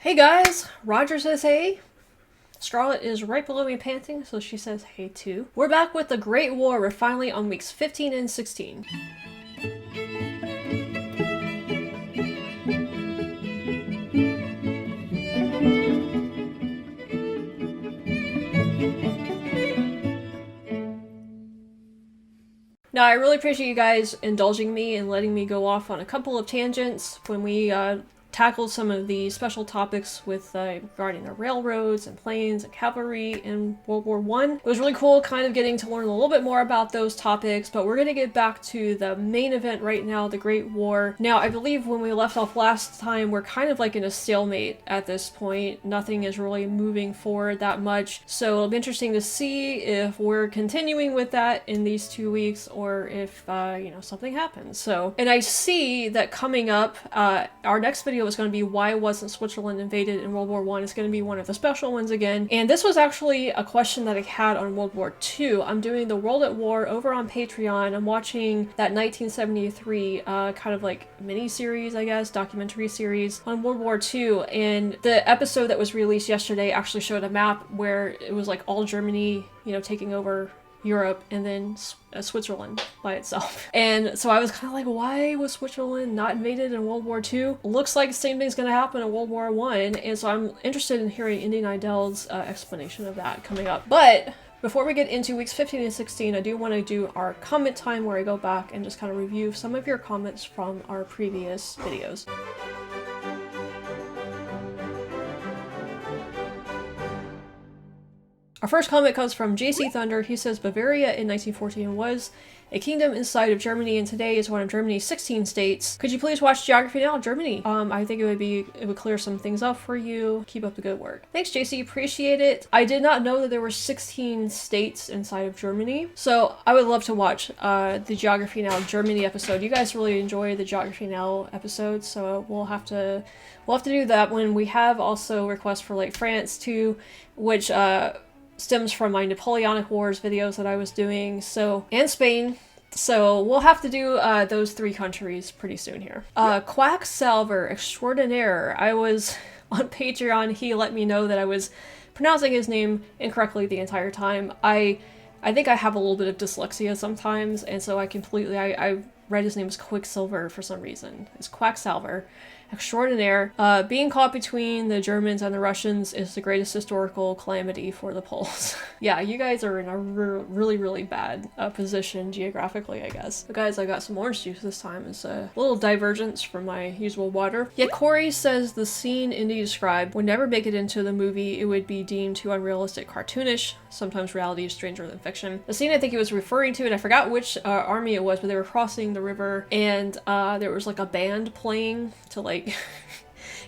Hey guys, Roger says hey. Scarlett is right below me panting, so she says hey too. We're back with the Great War. We're finally on weeks 15 and 16. Now, I really appreciate you guys indulging me and letting me go off on a couple of tangents when we tackled some of the special topics with regarding the railroads and planes and cavalry in World War I. It was really cool kind of getting to learn a little bit more about those topics, but we're going to get back to the main event right now, the Great War. Now, I believe when we left off last time, we're kind of like in a stalemate at this point. Nothing is really moving forward that much, so it'll be interesting to see if we're continuing with that in these 2 weeks or if, something happens. So, and I see that coming up, our next video is going to be why wasn't Switzerland invaded in World War I. It's going to be one of the special ones again. And this was actually a question that I had on World War II. I'm doing the World at War over on Patreon. I'm watching that 1973 kind of like mini-series, I guess, documentary series on World War II. And the episode that was released yesterday actually showed a map where it was like all Germany, taking over Europe and then Switzerland by itself. And so I was kind of like, why was Switzerland not invaded in World War II? Looks like the same thing's going to happen in World War I. And so I'm interested in hearing Indian Idell's explanation of that coming up. But before we get into weeks 15 and 16, I do want to do our comment time where I go back and just kind of review some of your comments from our previous videos. Our first comment comes from JC Thunder. He says, Bavaria in 1914 was a kingdom inside of Germany and today is one of Germany's 16 states. Could you please watch Geography Now, Germany? I think it would clear some things up for you. Keep up the good work. Thanks, JC. Appreciate it. I did not know that there were 16 states inside of Germany. So I would love to watch the Geography Now, Germany episode. You guys really enjoy the Geography Now episodes, so we'll have to do that when we have also requests for like France too, which stems from my Napoleonic Wars videos that I was doing, and Spain. So we'll have to do those 3 countries pretty soon here. Quacksalver Extraordinaire. I was on Patreon. He let me know that I was pronouncing his name incorrectly the entire time. I think I have a little bit of dyslexia sometimes, and so I read his name as Quicksilver for some reason. It's Quacksalver Extraordinaire. Being caught between the Germans and the Russians is the greatest historical calamity for the Poles. Yeah, you guys are in a really, really bad position geographically, I guess. But guys, I got some orange juice this time. It's a little divergence from my usual water. Yet Corey says the scene Indy described would never make it into the movie. It would be deemed too unrealistic, cartoonish. Sometimes reality is stranger than fiction. The scene I think he was referring to, and I forgot which army it was, but they were crossing the river and there was like a band playing to like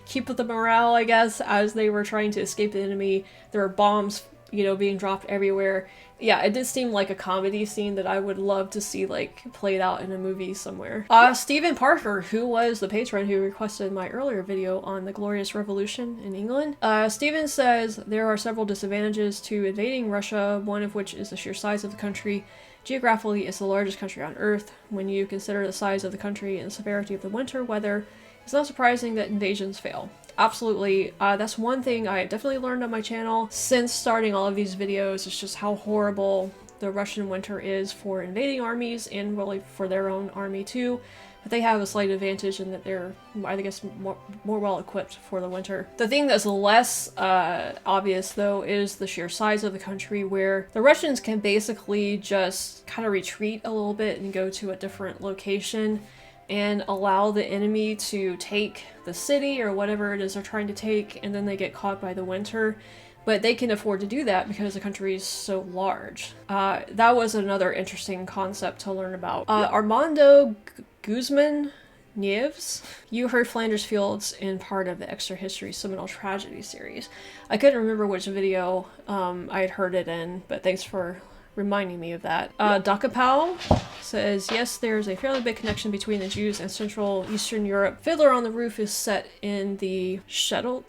keep up the morale, I guess, as they were trying to escape the enemy. There were bombs, being dropped everywhere. Yeah, it did seem like a comedy scene that I would love to see like played out in a movie somewhere. Stephen Parker, who was the patron who requested my earlier video on the Glorious Revolution in England. Stephen says there are several disadvantages to invading Russia, one of which is the sheer size of the country. Geographically, it's the largest country on Earth. When you consider the size of the country and the severity of the winter weather, it's not surprising that invasions fail. Absolutely. That's one thing I definitely learned on my channel since starting all of these videos. It's just how horrible the Russian winter is for invading armies and really for their own army too. But they have a slight advantage in that they're, I guess, more well equipped for the winter. The thing that's less obvious though is the sheer size of the country, where the Russians can basically just kind of retreat a little bit and go to a different location and allow the enemy to take the city or whatever it is they're trying to take, and then they get caught by the winter. But they can afford to do that because the country is so large. That was another interesting concept to learn about. Armando Guzman Nieves, you heard Flanders Fields in part of the Extra History Seminole Tragedy series. I couldn't remember which video I had heard it in, but thanks for reminding me of that. Dakapow says, yes, there's a fairly big connection between the Jews and Central Eastern Europe. Fiddler on the Roof is set in the shuttle?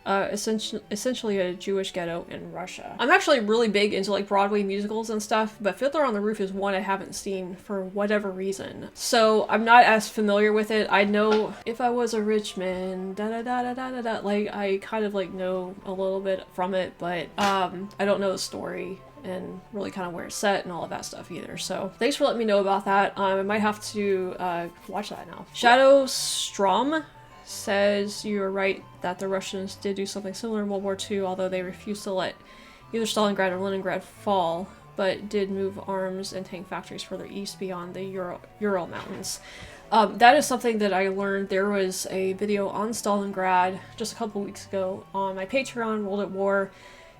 essentially a Jewish ghetto in Russia. I'm actually really big into like Broadway musicals and stuff, but Fiddler on the Roof is one I haven't seen for whatever reason. So I'm not as familiar with it. I know If I Was a Rich Man, da da da da da da da. Like I kind of like know a little bit from it, but I don't know the story and really kind of where it's set and all of that stuff either. So thanks for letting me know about that. I might have to watch that now. Shadow Strom says you're right that the Russians did do something similar in World War II, although they refused to let either Stalingrad or Leningrad fall, but did move arms and tank factories further east beyond the Ural Mountains. That is something that I learned. There was a video on Stalingrad just a couple weeks ago on my Patreon, World at War.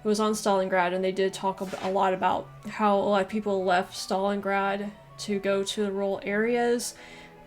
It was on Stalingrad, and they did talk a lot about how a lot of people left Stalingrad to go to the rural areas,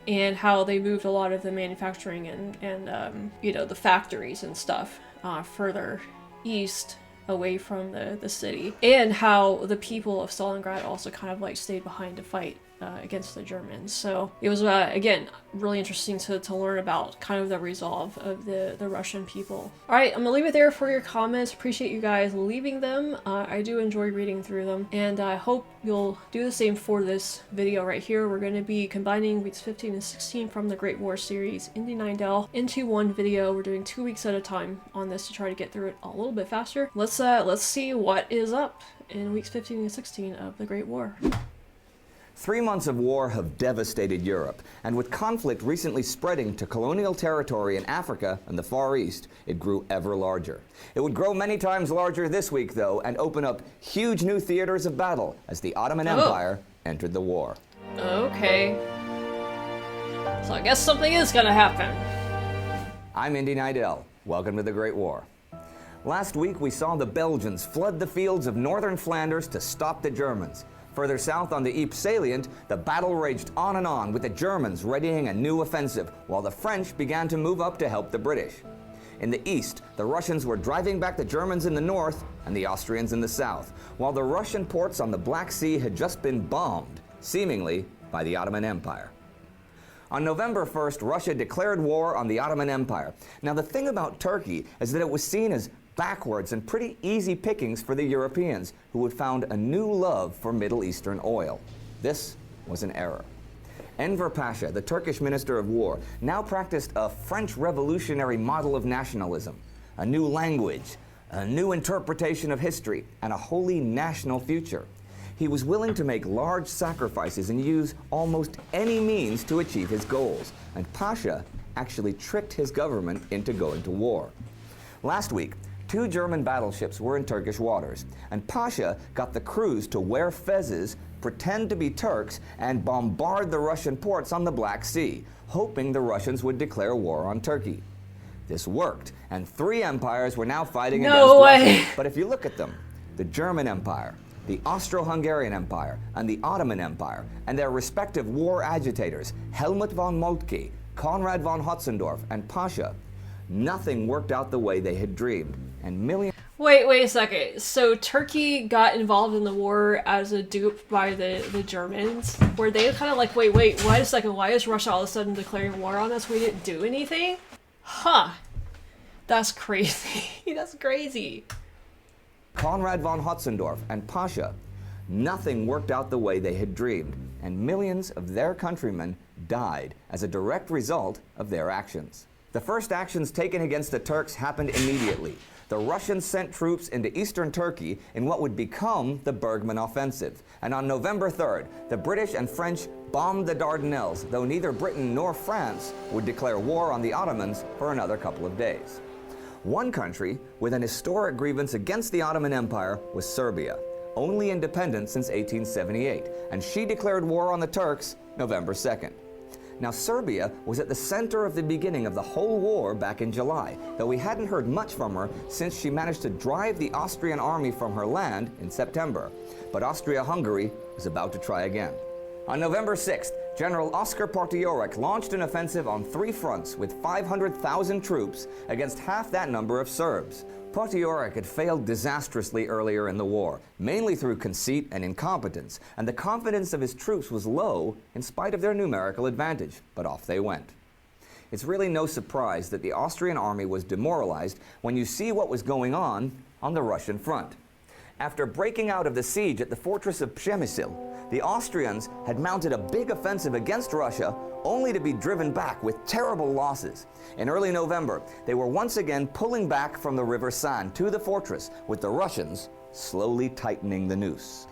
and how they moved a lot of the manufacturing and you know, the factories and stuff further east away from the city, and how the people of Stalingrad also kind of like stayed behind to fight against the Germans. So it was again really interesting to learn about kind of the resolve of the Russian people. All right, I'm gonna leave it there for your comments. Appreciate you guys leaving them. I do enjoy reading through them, and I hope you'll do the same for this video right here. We're going to be combining weeks 15 and 16 from the Great War series, Indy 9 into one video. We're doing 2 weeks at a time on this to try to get through it a little bit faster. Let's see what is up in weeks 15 and 16 of the Great War. 3 months of war have devastated Europe, and with conflict recently spreading to colonial territory in Africa and the Far East, it grew ever larger. It would grow many times larger this week, though, and open up huge new theaters of battle as the Ottoman Empire entered the war. Okay. So I guess something is gonna happen. I'm Indy Nidell. Welcome to the Great War. Last week, we saw the Belgians flood the fields of northern Flanders to stop the Germans. Further south on the Ypres salient, the battle raged on, with the Germans readying a new offensive, while the French began to move up to help the British. In the east, the Russians were driving back the Germans in the north and the Austrians in the south, while the Russian ports on the Black Sea had just been bombed, seemingly by the Ottoman Empire. On November 1st, Russia declared war on the Ottoman Empire. Now, the thing about Turkey is that it was seen as backwards and pretty easy pickings for the Europeans, who had found a new love for Middle Eastern oil. This was an error. Enver Pasha, the Turkish Minister of War, now practiced a French revolutionary model of nationalism, a new language, a new interpretation of history, and a wholly national future. He was willing to make large sacrifices and use almost any means to achieve his goals, and Pasha actually tricked his government into going to war. Last week, 2 German battleships were in Turkish waters, and Pasha got the crews to wear fezzes, pretend to be Turks, and bombard the Russian ports on the Black Sea, hoping the Russians would declare war on Turkey. This worked, and 3 empires were now fighting against Russia. But if you look at them, the German Empire, the Austro-Hungarian Empire, and the Ottoman Empire, and their respective war agitators, Helmut von Moltke, Konrad von Hotzendorf, and Pasha, nothing worked out the way they had dreamed, and millions... Wait a second. So Turkey got involved in the war as a dupe by the Germans? Were they kind of like, wait a second, why is Russia all of a sudden declaring war on us? We didn't do anything? Huh. That's crazy. That's crazy. Konrad von Hotzendorf and Pasha, nothing worked out the way they had dreamed, and millions of their countrymen died as a direct result of their actions. The first actions taken against the Turks happened immediately. The Russians sent troops into eastern Turkey in what would become the Bergman Offensive. And on November 3rd, the British and French bombed the Dardanelles, though neither Britain nor France would declare war on the Ottomans for another couple of days. One country with an historic grievance against the Ottoman Empire was Serbia, only independent since 1878, and she declared war on the Turks November 2nd. Now, Serbia was at the center of the beginning of the whole war back in July, though we hadn't heard much from her since she managed to drive the Austrian army from her land in September. But Austria-Hungary was about to try again. On November 6th, General Oskar Potiorek launched an offensive on 3 fronts with 500,000 troops against half that number of Serbs. Potiorek had failed disastrously earlier in the war, mainly through conceit and incompetence, and the confidence of his troops was low in spite of their numerical advantage, but off they went. It's really no surprise that the Austrian army was demoralized when you see what was going on the Russian front. After breaking out of the siege at the fortress of Przemysl, the Austrians had mounted a big offensive against Russia, only to be driven back with terrible losses. In early November, they were once again pulling back from the River San to the fortress, with the Russians slowly tightening the noose.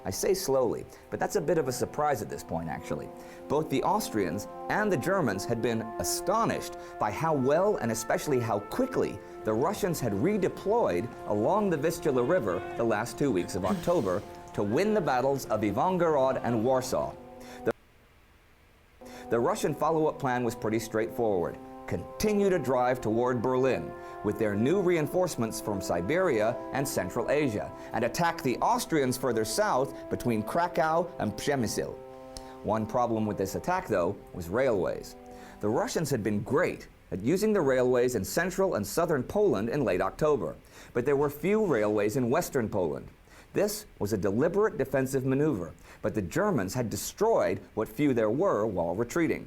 I say slowly, but that's a bit of a surprise at this point, actually. Both the Austrians and the Germans had been astonished by how well and especially how quickly the Russians had redeployed along the Vistula River the last 2 weeks of October to win the battles of Ivangorod and Warsaw. The Russian follow-up plan was pretty straightforward. Continue to drive toward Berlin with their new reinforcements from Siberia and Central Asia, and attack the Austrians further south between Krakow and Przemysl. One problem with this attack, though, was railways. The Russians had been great at using the railways in central and southern Poland in late October, but there were few railways in western Poland. This was a deliberate defensive maneuver, but the Germans had destroyed what few there were while retreating.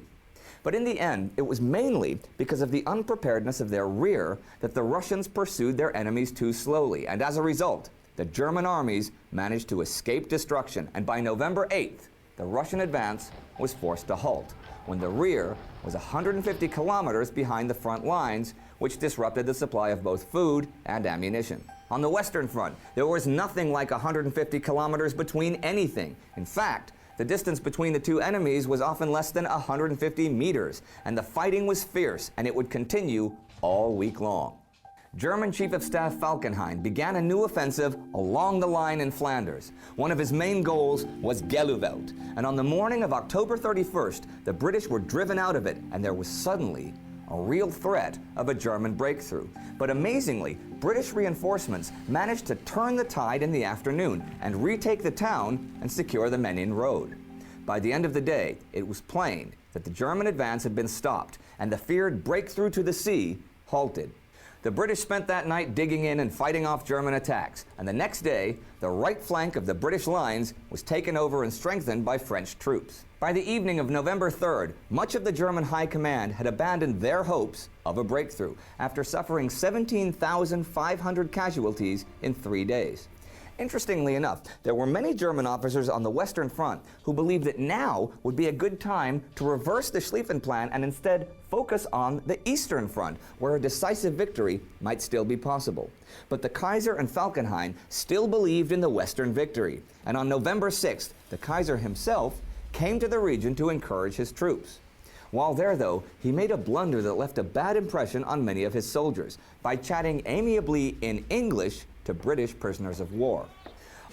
But in the end, it was mainly because of the unpreparedness of their rear that the Russians pursued their enemies too slowly, and as a result, the German armies managed to escape destruction, and by November 8th, the Russian advance was forced to halt, when the rear was 150 kilometers behind the front lines, which disrupted the supply of both food and ammunition. On the Western Front, there was nothing like 150 kilometers between anything. In fact, the distance between the two enemies was often less than 150 meters, and the fighting was fierce, and it would continue all week long. German Chief of Staff Falkenhayn began a new offensive along the line in Flanders. One of his main goals was Gelluveld, and on the morning of October 31st, the British were driven out of it, and there was suddenly a real threat of a German breakthrough. But amazingly, British reinforcements managed to turn the tide in the afternoon and retake the town and secure the Menin Road. By the end of the day, it was plain that the German advance had been stopped and the feared breakthrough to the sea halted. The British spent that night digging in and fighting off German attacks, and the next day, the right flank of the British lines was taken over and strengthened by French troops. By the evening of November 3rd, much of the German High Command had abandoned their hopes of a breakthrough after suffering 17,500 casualties in 3 days. Interestingly enough, there were many German officers on the Western Front who believed that now would be a good time to reverse the Schlieffen Plan and instead focus on the Eastern Front, where a decisive victory might still be possible. But the Kaiser and Falkenhayn still believed in the Western victory, and on November 6th, the Kaiser himself came to the region to encourage his troops. While there, though, he made a blunder that left a bad impression on many of his soldiers by chatting amiably in English to British prisoners of war.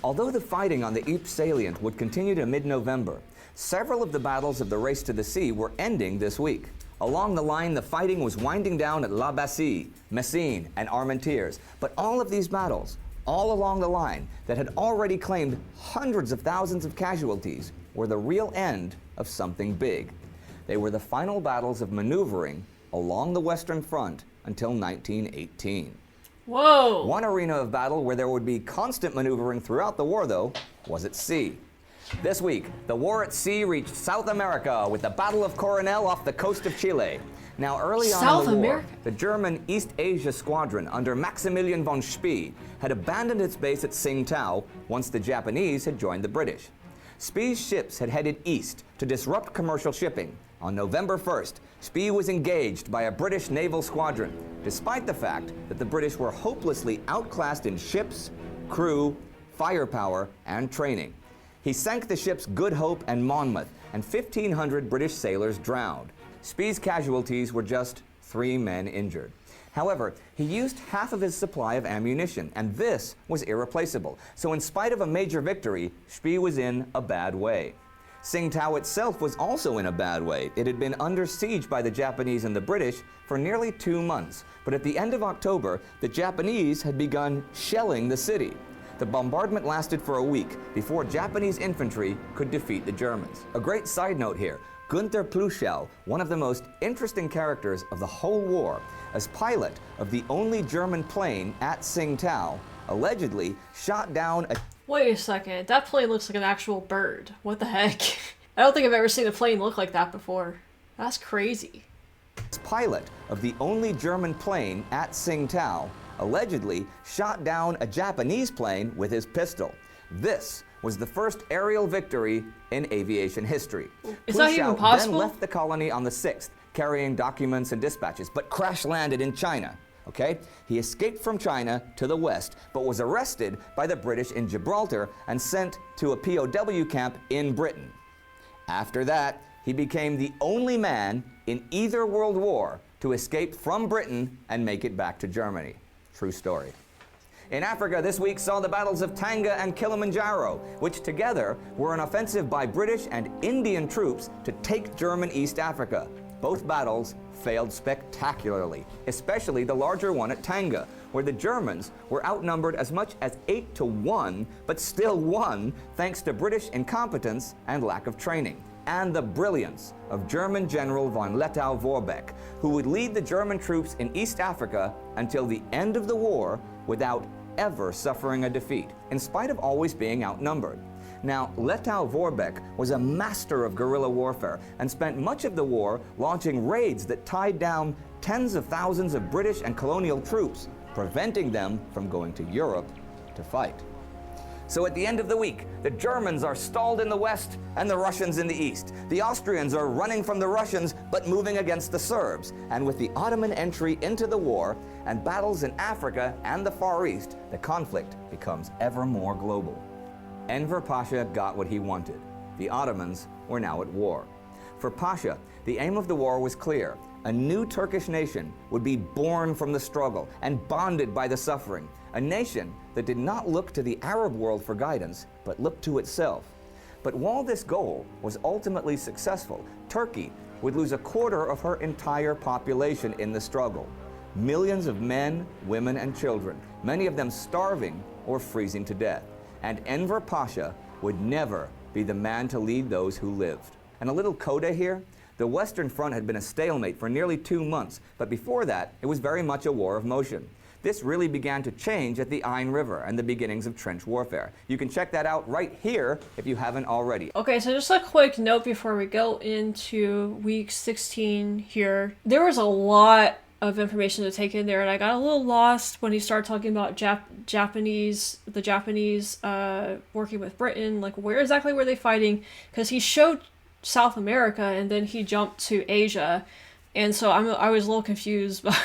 Although the fighting on the Ypres salient would continue to mid-November, several of the battles of the race to the sea were ending this week. Along the line, the fighting was winding down at La Bassée, Messines, and Armentières, but all of these battles, all along the line, that had already claimed hundreds of thousands of casualties, were the real end of something big. They were the final battles of maneuvering along the Western Front until 1918. Whoa! One arena of battle where there would be constant maneuvering throughout the war, though, was at sea. This week, the war at sea reached South America with the Battle of Coronel off the coast of Chile. Now, early on in the war, the German East Asia Squadron under Maximilian von Spee had abandoned its base at Tsingtao once the Japanese had joined the British. Spee's ships had headed east to disrupt commercial shipping. On November 1st, Spee was engaged by a British naval squadron, despite the fact that the British were hopelessly outclassed in ships, crew, firepower, and training. He sank the ships Good Hope and Monmouth, and 1,500 British sailors drowned. Spee's casualties were just 3 men injured. However, he used half of his supply of ammunition, and this was irreplaceable. So in spite of a major victory, Spee was in a bad way. Tsingtao itself was also in a bad way. It had been under siege by the Japanese and the British for nearly 2 months, but at the end of October, the Japanese had begun shelling the city. The bombardment lasted for a week before Japanese infantry could defeat the Germans. A great side note here, Günther Pluschow, one of the most interesting characters of the whole war, as pilot of the only German plane at Tsingtao, allegedly shot down a... Wait a second, that plane looks like an actual bird. What the heck? I don't think I've ever seen a plane look like that before. That's crazy. Pilot of the only German plane at Tsingtao allegedly shot down a Japanese plane with his pistol. This was the first aerial victory in aviation history. Is that even possible? Then left the colony on the 6th, carrying documents and dispatches, but crash landed in China. Okay? He escaped from China to the west, but was arrested by the British in Gibraltar and sent to a POW camp in Britain. After that, he became the only man in either World War to escape from Britain and make it back to Germany. True story. In Africa, this week saw the battles of Tanga and Kilimanjaro, which together were an offensive by British and Indian troops to take German East Africa. Both battles failed spectacularly, especially the larger one at Tanga, where the Germans were outnumbered as much as 8-1, but still won thanks to British incompetence and lack of training, and the brilliance of German General von Lettow-Vorbeck, who would lead the German troops in East Africa until the end of the war without ever suffering a defeat, in spite of always being outnumbered. Now, Lettow-Vorbeck was a master of guerrilla warfare and spent much of the war launching raids that tied down tens of thousands of British and colonial troops, preventing them from going to Europe to fight. So at the end of the week, the Germans are stalled in the west and the Russians in the east. The Austrians are running from the Russians but moving against the Serbs. And with the Ottoman entry into the war and battles in Africa and the Far East, the conflict becomes ever more global. Enver Pasha got what he wanted. The Ottomans were now at war. For Pasha, the aim of the war was clear. A new Turkish nation would be born from the struggle and bonded by the suffering. A nation that did not look to the Arab world for guidance, but looked to itself. But while this goal was ultimately successful, Turkey would lose a quarter of her entire population in the struggle. Millions of men, women, and children, many of them starving or freezing to death. And Enver Pasha would never be the man to lead those who lived. And a little coda here. The Western Front had been a stalemate for nearly 2 months, but before that, it was very much a war of motion. This really began to change at the Ain River and the beginnings of trench warfare. You can check that out right here if you haven't already. Okay, so just a quick note before we go into week 16 here. There was a lot of information to take in there, and I got a little lost when he started talking about the Japanese working with Britain. Like, where exactly were they fighting? Because he showed South America and then he jumped to Asia, and so I was a little confused, but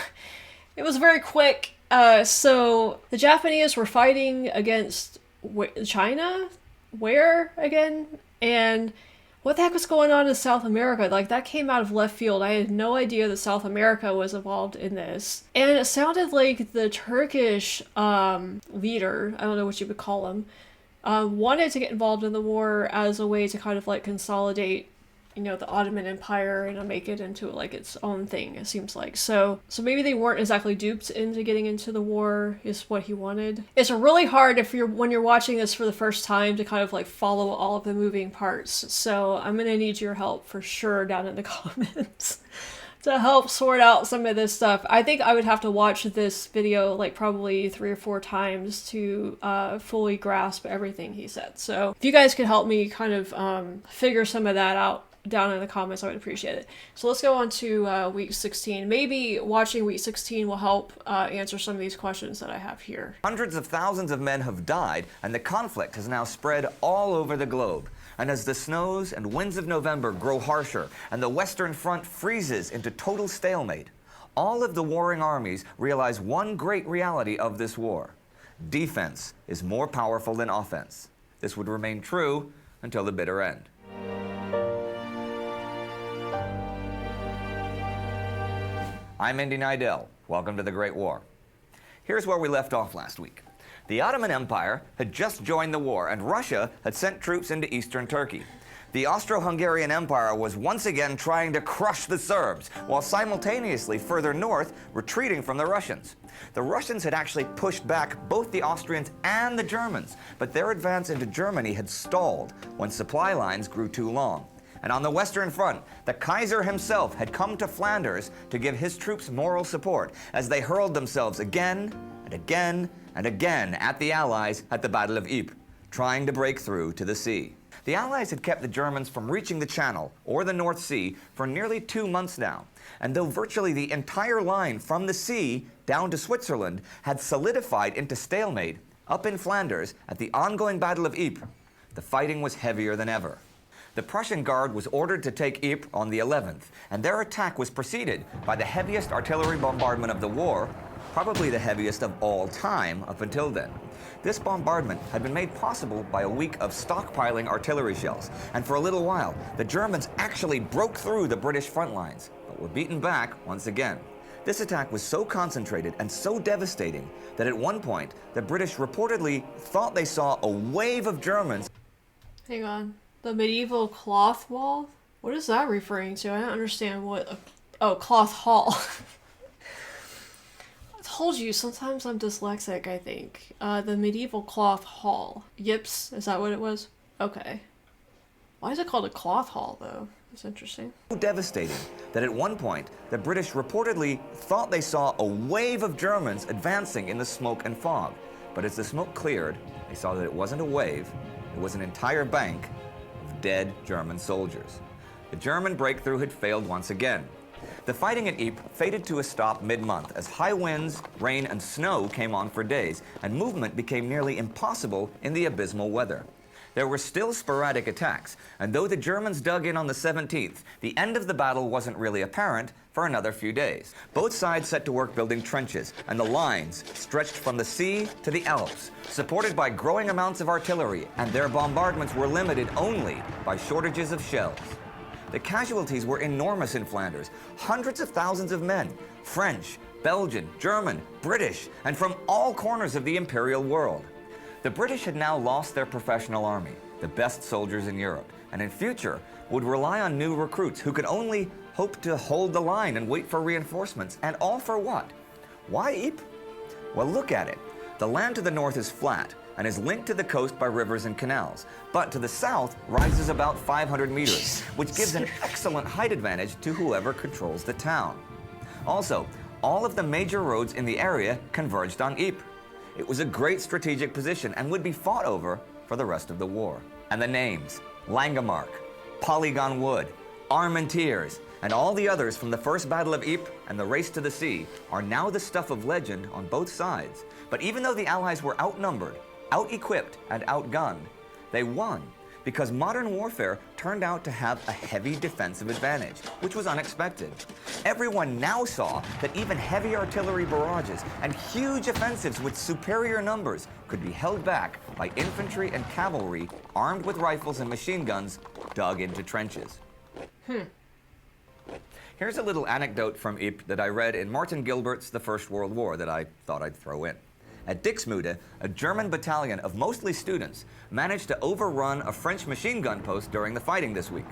it was very quick. So the Japanese were fighting against China? Where again? And what the heck was going on in South America? Like, that came out of left field. I had no idea that South America was involved in this. And it sounded like the Turkish leader, I don't know what you would call him, wanted to get involved in the war as a way to kind of like consolidate, you know, the Ottoman Empire and make it into like its own thing, it seems like. So maybe they weren't exactly duped into getting into the war is what he wanted. It's really hard when you're watching this for the first time to kind of like follow all of the moving parts. So I'm gonna need your help for sure down in the comments to help sort out some of this stuff. I think I would have to watch this video like probably 3 or 4 times to fully grasp everything he said. So if you guys could help me kind of figure some of that out down in the comments, I would appreciate it. So let's go on to week 16. Maybe watching week 16 will help answer some of these questions that I have here. Hundreds of thousands of men have died, and the conflict has now spread all over the globe. And as the snows and winds of November grow harsher and the Western Front freezes into total stalemate, all of the warring armies realize one great reality of this war. Defense is more powerful than offense. This would remain true until the bitter end. I'm Indy Nidell. Welcome to the Great War. Here's where we left off last week. The Ottoman Empire had just joined the war, and Russia had sent troops into eastern Turkey. The Austro-Hungarian Empire was once again trying to crush the Serbs, while simultaneously further north retreating from the Russians. The Russians had actually pushed back both the Austrians and the Germans, but their advance into Germany had stalled when supply lines grew too long. And on the Western Front, the Kaiser himself had come to Flanders to give his troops moral support as they hurled themselves again and again and again at the Allies at the Battle of Ypres, trying to break through to the sea. The Allies had kept the Germans from reaching the Channel or the North Sea for nearly 2 months now, and though virtually the entire line from the sea down to Switzerland had solidified into stalemate up in Flanders at the ongoing Battle of Ypres, the fighting was heavier than ever. The Prussian Guard was ordered to take Ypres on the 11th, and their attack was preceded by the heaviest artillery bombardment of the war, probably the heaviest of all time up until then. This bombardment had been made possible by a week of stockpiling artillery shells, and for a little while, the Germans actually broke through the British front lines, but were beaten back once again. This attack was so concentrated and so devastating that at one point, the British reportedly thought they saw a wave of Germans. Hang on. The medieval cloth wall? What is that referring to? I don't understand what... Oh, cloth hall. I told you, sometimes I'm dyslexic, I think. The medieval cloth hall. Yips, is that what it was? Okay. Why is it called a cloth hall, though? That's interesting. So devastating that at one point, the British reportedly thought they saw a wave of Germans advancing in the smoke and fog. But as the smoke cleared, they saw that it wasn't a wave, it was an entire bank of dead German soldiers. The German breakthrough had failed once again. The fighting at Ypres faded to a stop mid-month as high winds, rain, and snow came on for days, and movement became nearly impossible in the abysmal weather. There were still sporadic attacks, and though the Germans dug in on the 17th, the end of the battle wasn't really apparent for another few days. Both sides set to work building trenches, and the lines stretched from the sea to the Alps, supported by growing amounts of artillery, and their bombardments were limited only by shortages of shells. The casualties were enormous in Flanders, hundreds of thousands of men, French, Belgian, German, British, and from all corners of the imperial world. The British had now lost their professional army, the best soldiers in Europe, and in future would rely on new recruits who could only hope to hold the line and wait for reinforcements, and all for what? Why Ypres? Well, look at it. The land to the north is flat and is linked to the coast by rivers and canals, but to the south rises about 500 meters, which gives an excellent height advantage to whoever controls the town. Also, all of the major roads in the area converged on Ypres. It was a great strategic position and would be fought over for the rest of the war. And the names, Langemarck, Polygon Wood, Armentières, and all the others from the First Battle of Ypres and the Race to the Sea are now the stuff of legend on both sides. But even though the Allies were outnumbered, out-equipped, and outgunned, they won because modern warfare turned out to have a heavy defensive advantage, which was unexpected. Everyone now saw that even heavy artillery barrages and huge offensives with superior numbers could be held back by infantry and cavalry armed with rifles and machine guns dug into trenches. Here's a little anecdote from Ypres that I read in Martin Gilbert's The First World War that I thought I'd throw in. At Dixmude, a German battalion of mostly students managed to overrun a French machine gun post during the fighting this week.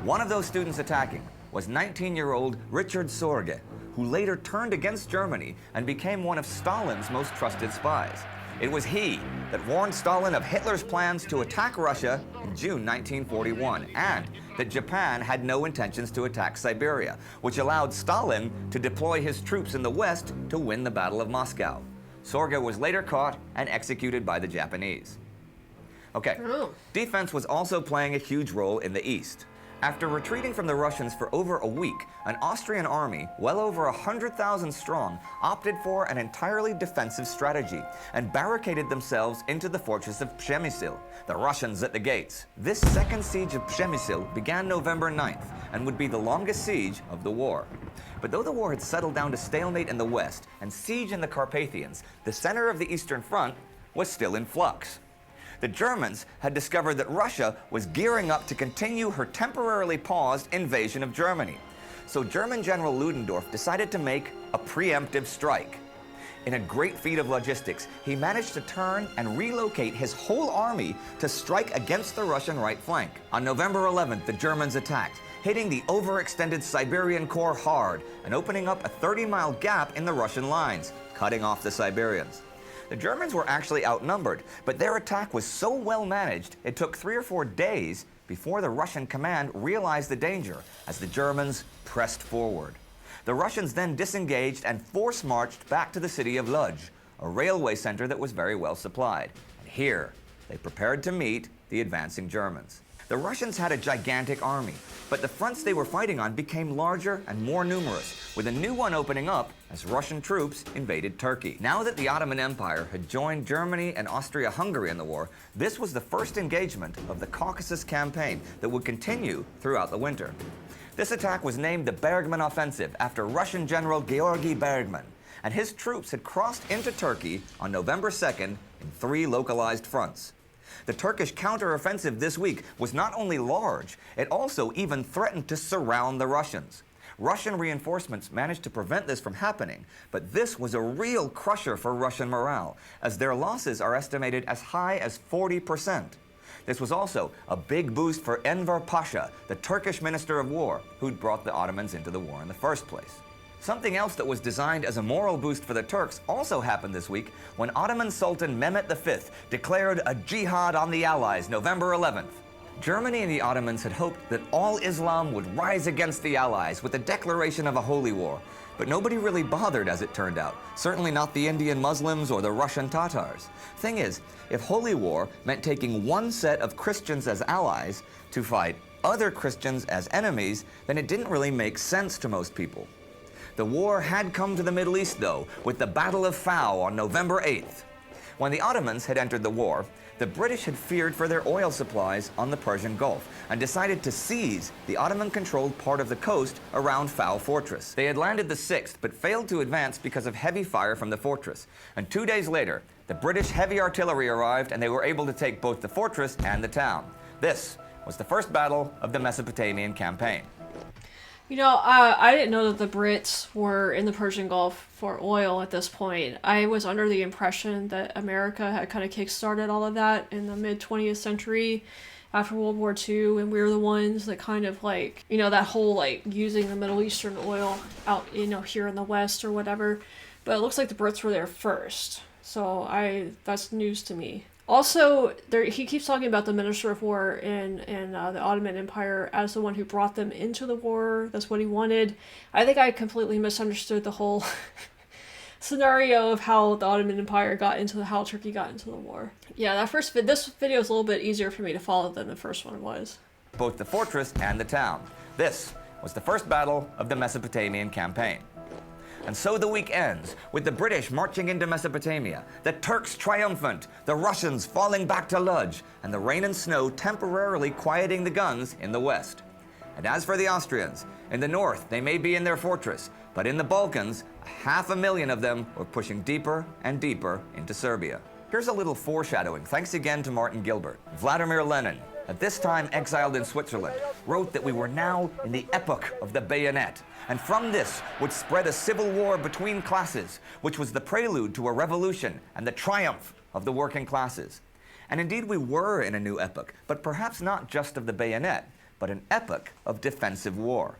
One of those students attacking was 19-year-old Richard Sorge, who later turned against Germany and became one of Stalin's most trusted spies. It was he that warned Stalin of Hitler's plans to attack Russia in June 1941, and that Japan had no intentions to attack Siberia, which allowed Stalin to deploy his troops in the west to win the Battle of Moscow. Sorge was later caught and executed by the Japanese. Okay, defense was also playing a huge role in the east. After retreating from the Russians for over a week, an Austrian army, well over 100,000 strong, opted for an entirely defensive strategy and barricaded themselves into the fortress of Przemysl, the Russians at the gates. This second siege of Przemysl began November 9th and would be the longest siege of the war. But though the war had settled down to stalemate in the west and siege in the Carpathians, the center of the Eastern Front was still in flux. The Germans had discovered that Russia was gearing up to continue her temporarily paused invasion of Germany. So German General Ludendorff decided to make a preemptive strike. In a great feat of logistics, he managed to turn and relocate his whole army to strike against the Russian right flank. On November 11th, the Germans attacked, hitting the overextended Siberian Corps hard and opening up a 30-mile gap in the Russian lines, cutting off the Siberians. The Germans were actually outnumbered, but their attack was so well managed, it took 3 or 4 days before the Russian command realized the danger as the Germans pressed forward. The Russians then disengaged and force-marched back to the city of Lodz, a railway center that was very well supplied. And here, they prepared to meet the advancing Germans. The Russians had a gigantic army, but the fronts they were fighting on became larger and more numerous, with a new one opening up as Russian troops invaded Turkey. Now that the Ottoman Empire had joined Germany and Austria-Hungary in the war, this was the first engagement of the Caucasus Campaign that would continue throughout the winter. This attack was named the Bergman Offensive after Russian General Georgy Bergman, and his troops had crossed into Turkey on November 2nd in 3 localized fronts. The Turkish counteroffensive this week was not only large, it also even threatened to surround the Russians. Russian reinforcements managed to prevent this from happening, but this was a real crusher for Russian morale, as their losses are estimated as high as 40%. This was also a big boost for Enver Pasha, the Turkish Minister of War, who'd brought the Ottomans into the war in the first place. Something else that was designed as a moral boost for the Turks also happened this week when Ottoman Sultan Mehmet V declared a jihad on the Allies November 11th. Germany and the Ottomans had hoped that all Islam would rise against the Allies with the declaration of a holy war, but nobody really bothered as it turned out, certainly not the Indian Muslims or the Russian Tatars. Thing is, if holy war meant taking one set of Christians as allies to fight other Christians as enemies, then it didn't really make sense to most people. The war had come to the Middle East, though, with the Battle of Fao on November 8th. When the Ottomans had entered the war, the British had feared for their oil supplies on the Persian Gulf and decided to seize the Ottoman-controlled part of the coast around Fao Fortress. They had landed the 6th, but failed to advance because of heavy fire from the fortress. And 2 days later, the British heavy artillery arrived and they were able to take both the fortress and the town. This was the first battle of the Mesopotamian campaign. You know, I didn't know that the Brits were in the Persian Gulf for oil at this point. I was under the impression that America had kind of kickstarted all of that in the mid-20th century after World War II, and we were the ones that kind of like, you know, that whole like using the Middle Eastern oil out, you know, here in the West or whatever. But it looks like the Brits were there first. So that's news to me. Also, he keeps talking about the Minister of War in the Ottoman Empire as the one who brought them into the war. That's what he wanted. I think I completely misunderstood the whole scenario of how the Ottoman Empire how Turkey got into the war. Yeah, this video is a little bit easier for me to follow than the first one was. Both the fortress and the town. This was the first battle of the Mesopotamian campaign. And so the week ends, with the British marching into Mesopotamia, the Turks triumphant, the Russians falling back to Lodz, and the rain and snow temporarily quieting the guns in the west. And as for the Austrians, in the north they may be in their fortress, but in the Balkans, 500,000 of them were pushing deeper and deeper into Serbia. Here's a little foreshadowing, thanks again to Martin Gilbert. Vladimir Lenin, at this time exiled in Switzerland, wrote that we were now in the epoch of the bayonet, and from this would spread a civil war between classes, which was the prelude to a revolution and the triumph of the working classes. And indeed we were in a new epoch, but perhaps not just of the bayonet, but an epoch of defensive war.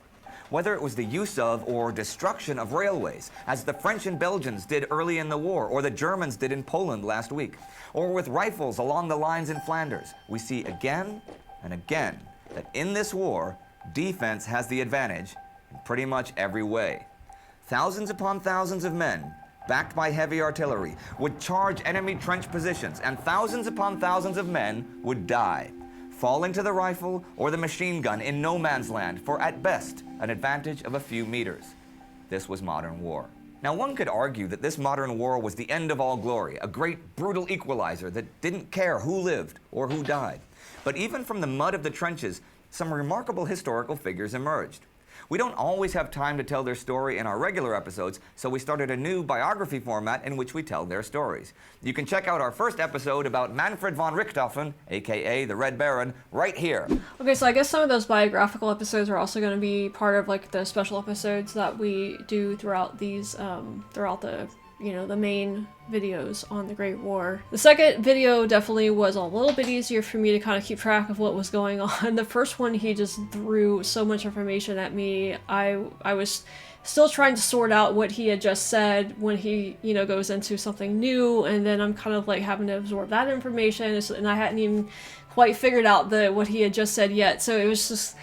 Whether it was the use of or destruction of railways, as the French and Belgians did early in the war, or the Germans did in Poland last week, or with rifles along the lines in Flanders, we see again and again that in this war, defense has the advantage in pretty much every way. Thousands upon thousands of men, backed by heavy artillery, would charge enemy trench positions, and thousands upon thousands of men would die, falling to the rifle or the machine gun in no man's land for, at best, an advantage of a few meters. This was modern war. Now, one could argue that this modern war was the end of all glory, a great brutal equalizer that didn't care who lived or who died. But even from the mud of the trenches, some remarkable historical figures emerged. We don't always have time to tell their story in our regular episodes, so we started a new biography format in which we tell their stories. You can check out our first episode about Manfred von Richthofen, aka the Red Baron, right here. Okay, so I guess some of those biographical episodes are also going to be part of like the special episodes that we do throughout these, throughout the main videos on the Great War. The second video definitely was a little bit easier for me to kind of keep track of what was going on. The first one, he just threw so much information at me. I was still trying to sort out what he had just said when he, goes into something new, and then I'm kind of like having to absorb that information, and I hadn't even quite figured out what he had just said yet. So it was just,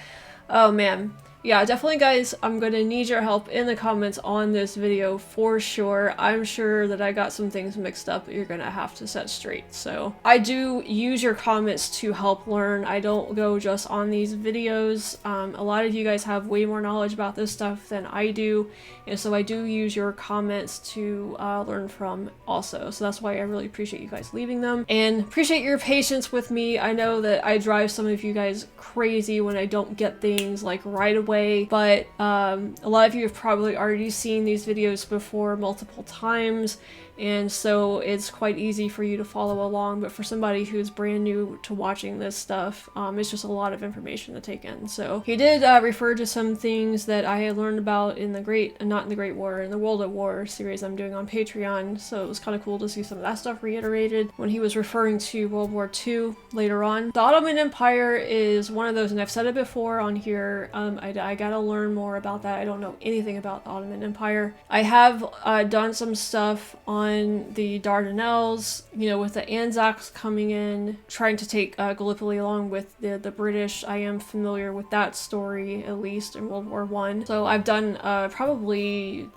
oh man. yeah, definitely guys, I'm gonna need your help in the comments on this video for sure. I'm sure that I got some things mixed up that you're gonna have to set straight. So I do use your comments to help learn. I don't go just on these videos. A lot of you guys have way more knowledge about this stuff than I do, and so I do use your comments to learn from also. So that's why I really appreciate you guys leaving them, and appreciate your patience with me. I know that I drive some of you guys crazy when I don't get things like right away, but a lot of you have probably already seen these videos before multiple times, and so it's quite easy for you to follow along. But for somebody who's brand new to watching this stuff, it's just a lot of information to take in. So he did refer to some things that I had learned about in the not in the Great War, in the World at War series I'm doing on Patreon. So it was kind of cool to see some of that stuff reiterated when he was referring to World War II later on. The Ottoman Empire is one of those, and I've said it before on here, I gotta learn more about that. I don't know anything about the Ottoman Empire. I have done some stuff on the Dardanelles, you know, with the Anzacs coming in, trying to take Gallipoli along with the British. I am familiar with that story, at least in World War I. So I've done probably,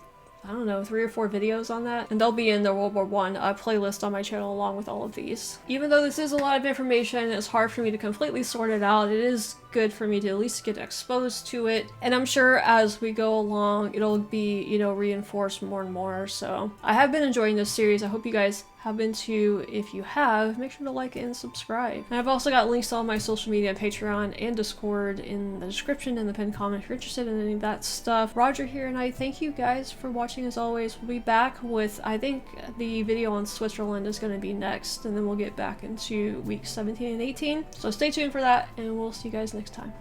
I don't know, 3 or 4 videos on that, and they'll be in the World War I playlist on my channel along with all of these. Even though this is a lot of information, it's hard for me to completely sort it out. It is good for me to at least get exposed to it, and I'm sure as we go along it'll be, you know, reinforced more and more. So I have been enjoying this series. I hope you guys have been too. If you have, make sure to like and subscribe. And I've also got links to all my social media, Patreon and Discord, in the description and the pinned comment if you're interested in any of that stuff. Roger here, and I thank you guys for watching as always. We'll be back with, I think the video on Switzerland is going to be next, and then we'll get back into weeks 17 and 18. So stay tuned for that, and we'll see you guys next time.